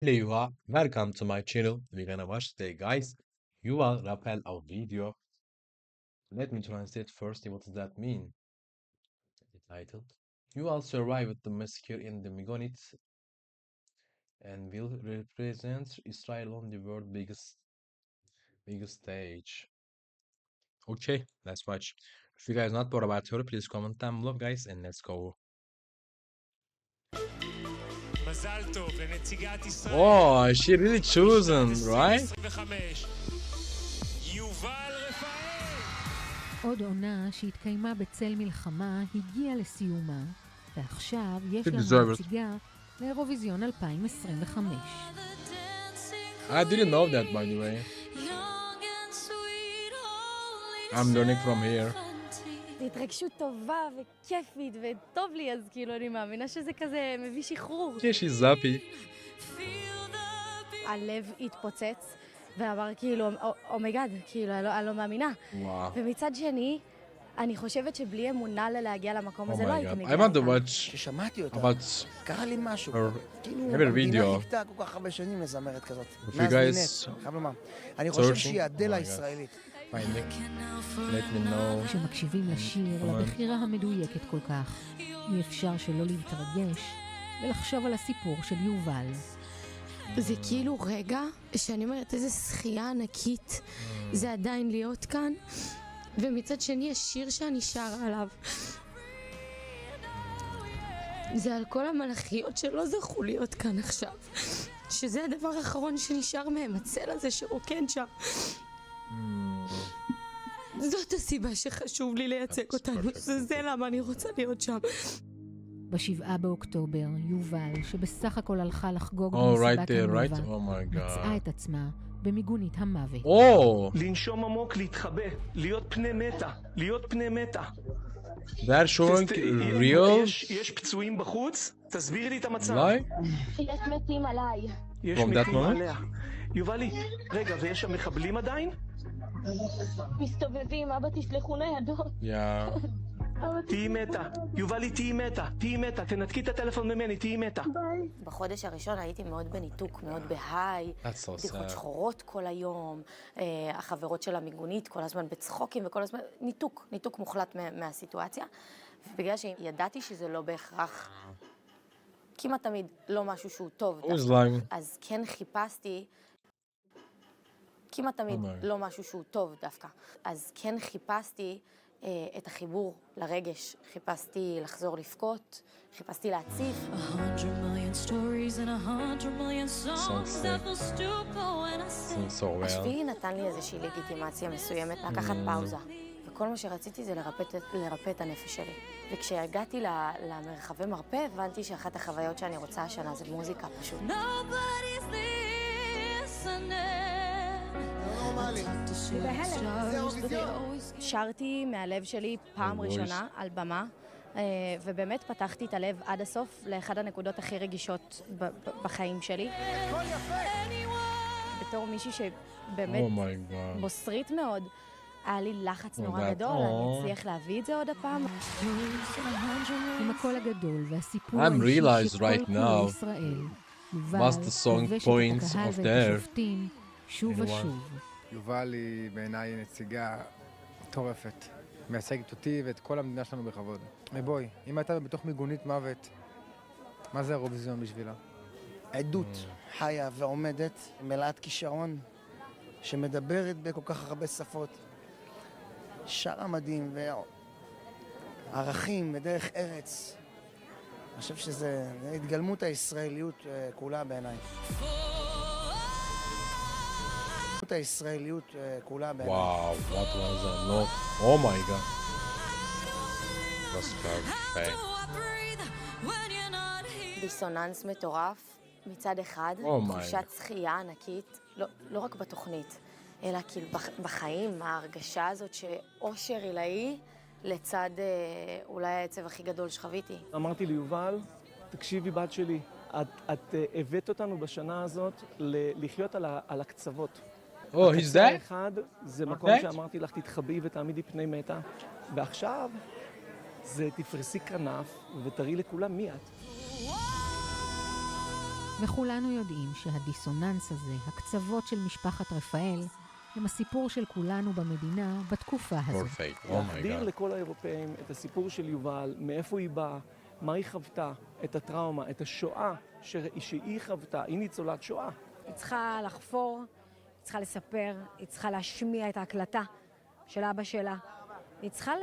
Hello, you are. Welcome to my channel. We're gonna watch today, guys. You will rappel our video. Let me translate first. What does that mean? The title. You will survive with the massacre in the Megonit and will represent Israel on the world biggest stage. Okay, let's watch. If you guys not bored about her, please comment down below, guys, and let's go. Oh, she really chosen, right? עוד עונה שהתקיימה בצל מלחמה הגיעה לסיומה, ועכשיו יש לנו נציגה לאירוויזיון 2025. I didn't know that, by the way. I'm learning from here. זו התרגשות טובה וכיפית וטוב לי, אז כאילו אני מאמינה שזה כזה מביא שחרור. she's happy. הלב התפוצץ ואמר כאילו, אומייגאד, כאילו אני לא מאמינה. ומצד שני, אני חושבת שבלי אמונה להגיע למקום הזה לא הייתי מגיעה. I want to watch ששמעתי אותה, קרה לי משהו. כאילו, המדינה חיכתה כל כך הרבה שנים לזמרת כזאת. מאז לינט, חייב לומר. אני חושב שהיא אדלה הישראלית. כשמקשיבים לשיר, לבחירה המדויקת כל כך, אי אפשר שלא להתרגש ולחשוב על הסיפור של יובל. זה כאילו רגע שאני אומרת איזה שחייה ענקית זה עדיין להיות כאן, ומצד שני יש שיר שאני שרה עליו. זה על כל המלאכיות שלא זכו להיות כאן עכשיו, שזה הדבר האחרון שנשאר מהם, הצל הזה שרוקן שם. זאת הסיבה שחשוב לי לייצג אותנו, זה למה אני רוצה להיות שם. ב7 באוקטובר, יובל, שבסך הכל הלכה לחגוג במסיבת הנובה, מצאה את עצמה במיגונית המוות. לנשום עמוק, להתחבא, להיות פני מתה, להיות פני מתה. They're showing real? יש פצועים בחוץ? תסבירי לי את המצב. יש מתים עליי. יש מתים עליה. יובלי, רגע, ויש שם מחבלים עדיין? מסתובבים, אבא תשלחו ניידות. תהי מתה, יובלי תהי מתה, תנתקי את הטלפון ממני, תהי מתה. בחודש הראשון הייתי מאוד בניתוק, מאוד בהיי, בדיחות שחורות כל היום, החברות של המיגונית כל הזמן בצחוקים וכל הזמן, ניתוק מוחלט מהסיטואציה, ובגלל שידעתי שזה לא בהכרח, כמעט תמיד לא משהו שהוא טוב, אז כן חיפשתי, כמעט תמיד לא משהו שהוא טוב דווקא, אז כן חיפשתי את החיבור לרגש, חיפשתי לחזור לבכות, חיפשתי להציף. השביעי נתן לי איזושהי לגיטימציה מסוימת לקחת פאוזה, וכל מה שרציתי זה לרפא את הנפש שלי. וכשהגעתי למרחבי מרפא הבנתי שאחת החוויות שאני רוצה השנה זה מוזיקה פשוט. שרתי מהלב שלי פעם ראשונה על במה, ובאמת פתחתי את הלב עד הסוף לאחד הנקודות הכי רגישות בחיים שלי. בתור מישהי שבאמת בוסרית מאוד, היה לי לחץ נורא גדול, אני אצליח להביא את זה עוד הפעם. עם הקול הגדול והסיפור האישי שכל כל ישראל, יובל כובשת את הקהל ואת השופטים שוב ושוב. יובל היא בעיניי נציגה מטורפת, מייצגת אותי ואת כל המדינה שלנו בכבוד. בואי, אם הייתה בתוך מיגונית מוות, מה זה האירוויזיון בשבילה? עדות חיה ועומדת, מלאת כישרון, שמדברת בכל כך הרבה שפות. שרה מדהים וערכים ודרך ארץ. אני חושב שזה התגלמות הישראליות כולה בעיניי. הישראליות כולה בעיניי. וואו, what was that note? Oh my god. That's perfect. דיסוננס מטורף מצד אחד, תחושת שחייה ענקית, לא רק בתוכנית, אלא כאילו בחיים, ההרגשה הזאת שאושר עילאי לצד אולי העצב הכי גדול שחוויתי. אמרתי ליובל, תקשיבי בת שלי, את הבאת אותנו בשנה הזאת לחיות על הקצוות. he's that? אחד, זה מקום שאמרתי לך, תתחבאי ותעמידי פני מתה. ועכשיו, זה תפרסי כנף ותראי לכולם מי את. וכולנו יודעים שהדיסוננס הזה, הקצוות של משפחת רפאל, הם הסיפור של כולנו במדינה בתקופה הזאת. להחדיר לכל האירופאים את הסיפור של יובל, מאיפה היא באה, מה היא חוותה, את הטראומה, את השואה שהיא חוותה, היא ניצולת שואה. היא צריכה לחפור, היא צריכה לספר, היא צריכה להשמיע את ההקלטה של אבא שלה. היא צריכה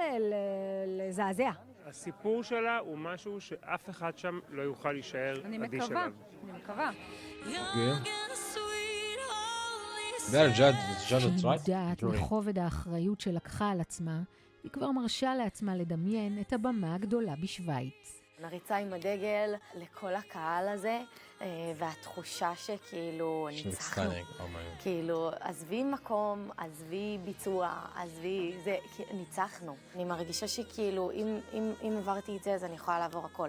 לזעזע. הסיפור שלה הוא משהו שאף אחד שם לא יוכל להישאר אדיש אליו. אני מקווה. כשהיא מודעת לכובד האחריות שלקחה על עצמה, היא כבר מרשה לעצמה לדמיין את הבמה הגדולה בשוויץ. נריצה עם הדגל לכל הקהל הזה, והתחושה שכאילו ניצחנו. כאילו, עזבי מקום, עזבי ביצוע, עזבי זה, ניצחנו. אני מרגישה שכאילו, אם עברתי את זה, אז אני יכולה לעבור הכל.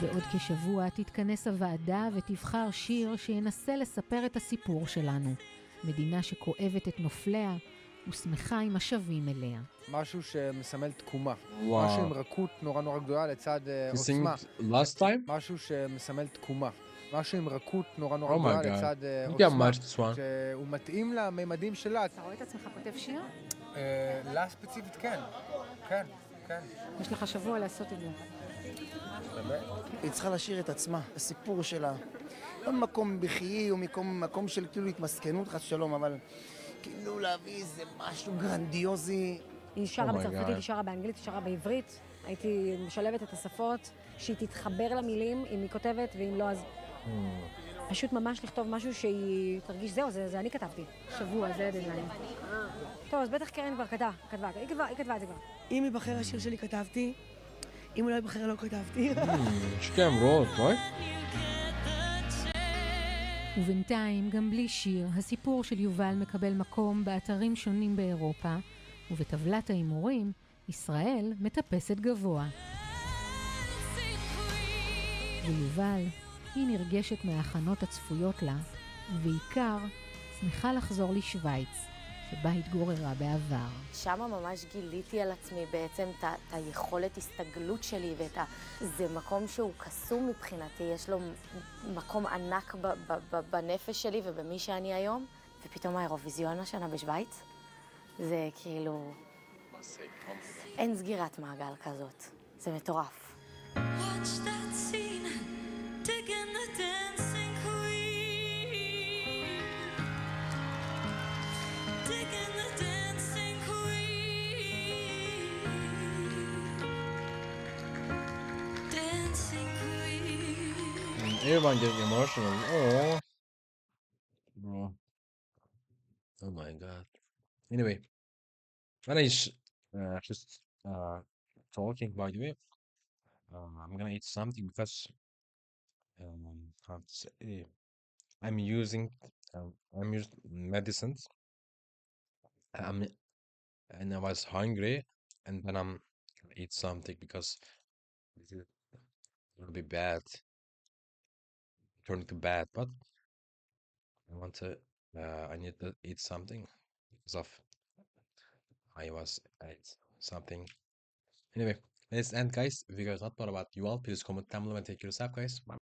בעוד כשבוע תתכנס הוועדה ותבחר שיר שינסה לספר את הסיפור שלנו. מדינה שכואבת את נופליה ושמחה עם השבים אליה. משהו שמסמל תקומה. משהו עם רכות נורא נורא גדולה לצד עוצמה. משהו שמסמל תקומה. משהו עם רכות נורא נורא גדולה לצד עוצמה. שהוא מתאים לממדים שלה. אתה רואה את עצמך כותב שיר? לה ספציפית כן. כן, כן. יש לך שבוע לעשות את זה. היא צריכה לשיר את עצמה, הסיפור שלה. לא ממקום בכיי או מקום של כאילו התמסכנות חס שלום, אבל כאילו להביא איזה משהו גרנדיוזי. היא שרה בצרפתית, היא שרה באנגלית, היא שרה בעברית. הייתי משלבת את השפות, שהיא תתחבר למילים, אם היא כותבת, ואם לא אז... פשוט ממש לכתוב משהו שהיא תרגיש, זהו, זה אני כתבתי. שבוע, זה דדליין. טוב, אז בטח קרן כבר כתבה, היא כתבה את זה כבר. אם ייבחר השיר שלי כתבתי, אם הוא לא ייבחר לא כתבתי. שתי אמרות, לא? ובינתיים, גם בלי שיר, הסיפור של יובל מקבל מקום באתרים שונים באירופה, ובטבלת ההימורים, ישראל מטפסת גבוה. ויובל, היא נרגשת מההכנות הצפויות לה, ובעיקר שמחה לחזור לשוויץ, שבה התגוררה בעבר. שם ממש גיליתי על עצמי בעצם את היכולת הסתגלות שלי, זה מקום שהוא קסום מבחינתי, יש לו מקום ענק בנפש שלי ובמי שאני היום, ופתאום האירוויזיון השנה בשוויץ, זה כאילו... אין סגירת מעגל כזאת, זה מטורף. Everyone getting emotional. Oh. Bro. Oh my god. Anyway, when I just talking, by the way, I'm gonna eat something because how to say, I'm using medicines. And I was hungry, and then I'm gonna eat something because this is gonna be bad. Turning to bad, but I need to eat something because of I ate something. Anyway, let's end, guys. If you guys not thought about Yuval, please comment down below and take yourself, guys. Bye.